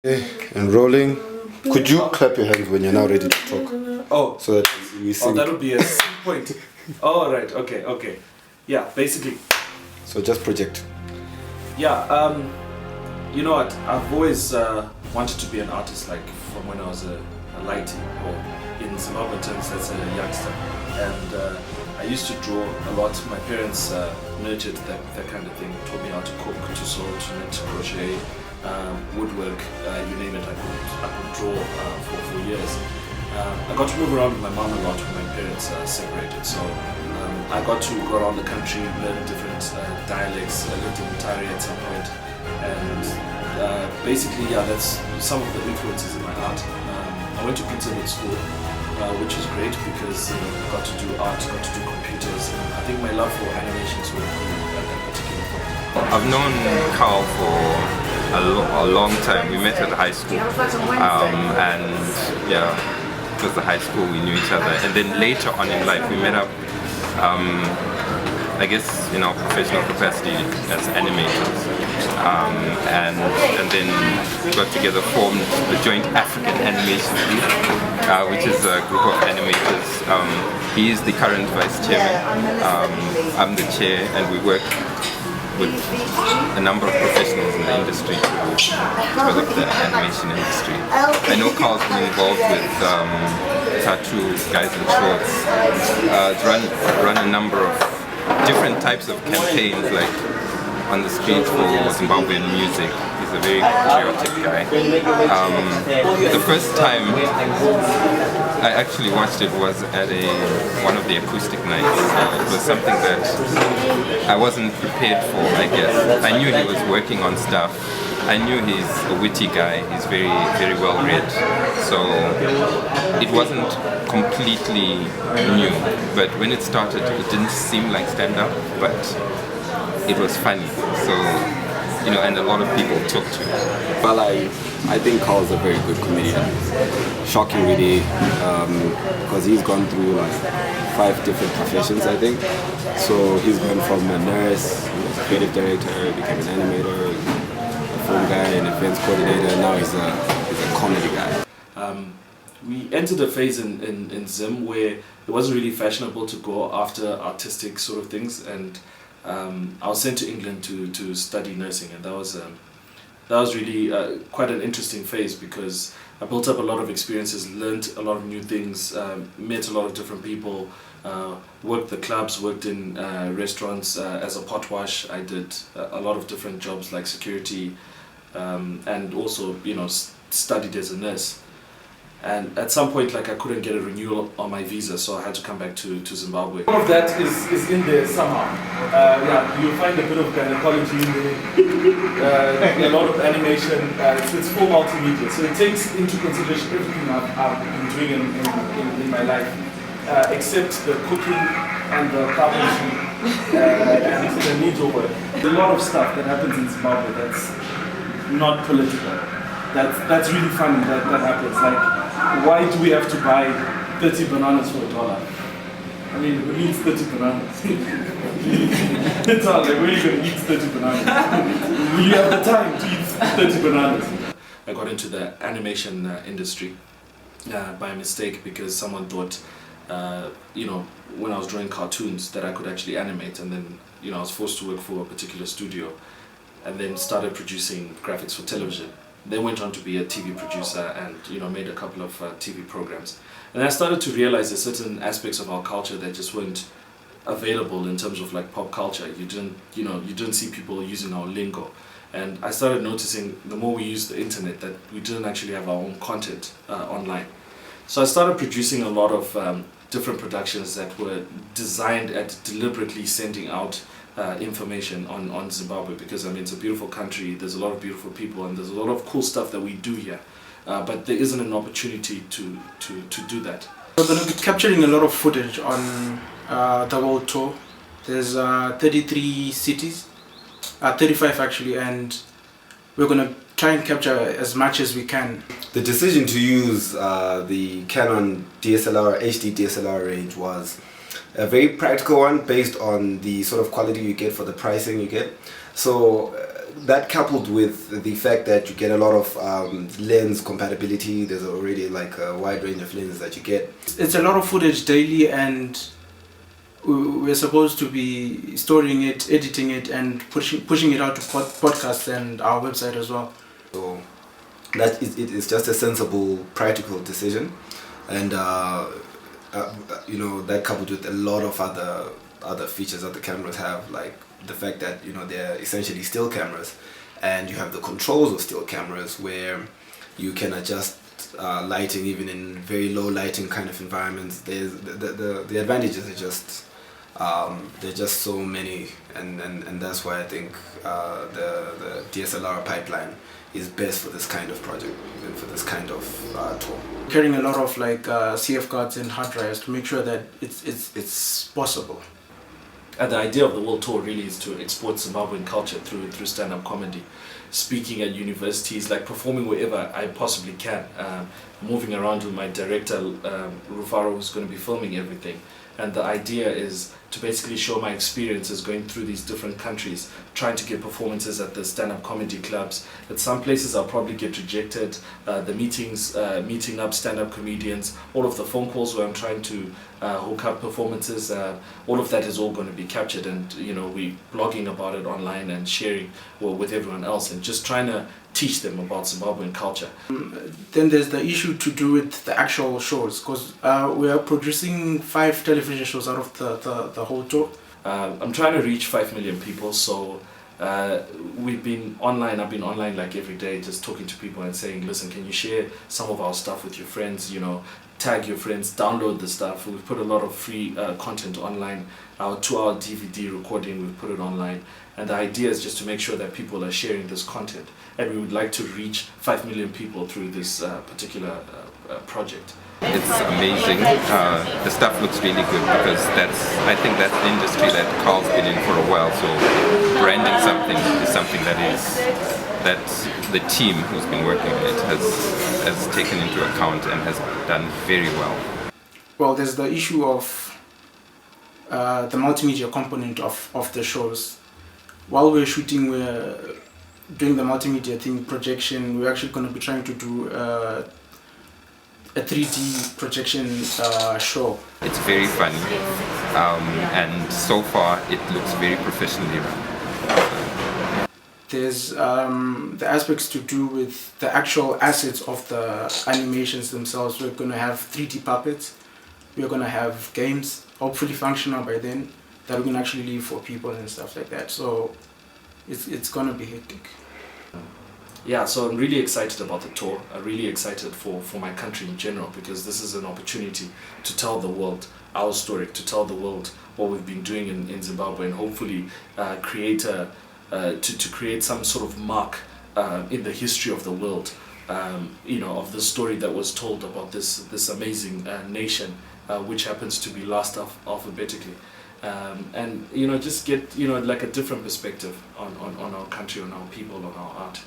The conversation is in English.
Okay, and rolling. Could you clap your hands when you're now ready to talk? Oh, so that we oh, sync. that would be a point. Oh, right. Okay. Okay. Yeah. Basically. So just project. Yeah. You know what? I've always wanted to be an artist, like from when I was a lighty, or in Zimbabwean terms, that's a youngster. And I used to draw a lot. My parents nurtured that kind of thing. Taught me how to cook, to sew, to knit, to crochet. Woodwork, you name it, I could draw for years. I got to move around with my mom a lot when my parents separated, so I got to go around the country, learn different dialects. I lived in Mutare at some point, and basically, yeah, that's some of the influences in my art. I went to Ncube school, which is great because I got to do art, got to do computers, and I think my love for animations was at that particular point. I've known Carl for a long time. We met at high school, and yeah, it was the high school, we knew each other, and then later on in life we met up, I guess in our professional capacity as animators, and then we got together, formed the Joint African Animation Group, which is a group of animators. He is the current vice chairman, I'm the chair, and we work with a number of professionals in the industry to develop the animation industry. I know Carl's been involved with tattoo guys in shorts, run a number of different types of campaigns, like on the street for Zimbabwean music. He's a very patriotic guy. The first time I actually watched it was at one of the acoustic nights. It was something that I wasn't prepared for, I guess. I knew he was working on stuff. I knew he's a witty guy. He's very, very well read. So it wasn't completely new. But when it started, it didn't seem like stand-up, but it was funny. So, you know, and a lot of people took to it. Well, I think Carl's a very good comedian. Shocking, really, because he's gone through like 5 different professions, I think. So he's gone from a nurse, he was a creative director, became an animator, a film guy, an events coordinator, and now he's a comedy guy. We entered a phase in Zim where it wasn't really fashionable to go after artistic sort of things, and I was sent to England to study nursing, and that was really quite an interesting phase because I built up a lot of experiences, learned a lot of new things, met a lot of different people, worked the clubs, worked in restaurants as a pot wash. I did a lot of different jobs like security, and also, you know, studied as a nurse. And at some point, like, I couldn't get a renewal on my visa, so I had to come back to Zimbabwe. All of that is in there somehow. Yeah, you'll find a bit of gynecology in there, a lot of animation. It's full multimedia, so it takes into consideration everything I've been doing in my life, except the cooking and the carpentry and the needle work. There's a lot of stuff that happens in Zimbabwe that's not political. That's really funny that happens. Like, why do we have to buy 30 bananas for $1? I mean, who eats 30 bananas? It's all like, where are you going to eat 30 bananas? Will you have the time to eat 30 bananas? I got into the animation industry by mistake because someone thought, you know, when I was drawing cartoons that I could actually animate, and then, you know, I was forced to work for a particular studio and then started producing graphics for television. Then went on to be a TV producer and, you know, made a couple of TV programs. And I started to realize there's certain aspects of our culture that just weren't available in terms of like pop culture. You didn't see people using our lingo. And I started noticing the more we used the internet that we didn't actually have our own content online. So I started producing a lot of different productions that were designed at deliberately sending out information on Zimbabwe, because I mean, it's a beautiful country, there's a lot of beautiful people, and there's a lot of cool stuff that we do here, but there isn't an opportunity to do that. We're going to be capturing a lot of footage on the world tour. There's 33 cities, 35 actually, and we're going to try and capture as much as we can. The decision to use the Canon DSLR, HD DSLR range was a very practical one based on the sort of quality you get for the pricing you get. So that coupled with the fact that you get a lot of lens compatibility, there's already like a wide range of lenses that you get. It's a lot of footage daily, and we're supposed to be storing it, editing it, and pushing it out to podcasts and our website as well. So that it's just a sensible, practical decision, and you know, that coupled with a lot of other features that the cameras have, like the fact that, you know, they're essentially still cameras, and you have the controls of still cameras where you can adjust lighting even in very low lighting kind of environments. There's the advantages are just there's just so many, and that's why I think the DSLR pipeline is best for this kind of project and for this kind of tour. Carrying a lot of like CF cards and hard drives to make sure that it's possible. And the idea of the world tour really is to export Zimbabwean culture through stand-up comedy, speaking at universities, like performing wherever I possibly can, moving around with my director Rufaro, who's going to be filming everything. And the idea is to basically show my experiences going through these different countries, trying to get performances at the stand-up comedy clubs. At some places I'll probably get rejected, the meetings, meeting up stand-up comedians, all of the phone calls where I'm trying to hook up performances, all of that is all going to be captured, and you know, we blogging about it online and sharing with everyone else, and just trying to teach them about Zimbabwean culture. Then there's the issue to do with the actual shows, because we are producing 5 television shows out of the whole tour. I'm trying to reach 5 million people, so we've been online. I've been online like every day, just talking to people and saying, listen, can you share some of our stuff with your friends, you know, tag your friends, download the stuff. We've put a lot of free content online. Our 2-hour DVD recording, we've put it online, and the idea is just to make sure that people are sharing this content, and we would like to reach 5 million people through this particular project. It's amazing. The stuff looks really good because I think that's the industry that Carl's been in for a while. So branding something is something that the team who's been working on it has taken into account and has done very well. Well, there's the issue of the multimedia component of the shows. While we're shooting, we're doing the multimedia thing, projection. We're actually going to be trying to do a 3D projection show. It's very funny, and so far it looks very professionally run. There's the aspects to do with the actual assets of the animations themselves. We're going to have 3D puppets. We're going to have games, hopefully functional by then, that we can actually leave for people and stuff like that. So it's going to be hectic. Yeah, so I'm really excited about the tour. I'm really excited for my country in general, because this is an opportunity to tell the world our story, to tell the world what we've been doing in Zimbabwe, and hopefully create to create some sort of mark in the history of the world, you know, of the story that was told about this amazing nation, which happens to be last alphabetically. And you know, just get, you know, like a different perspective on our country, on our people, on our art.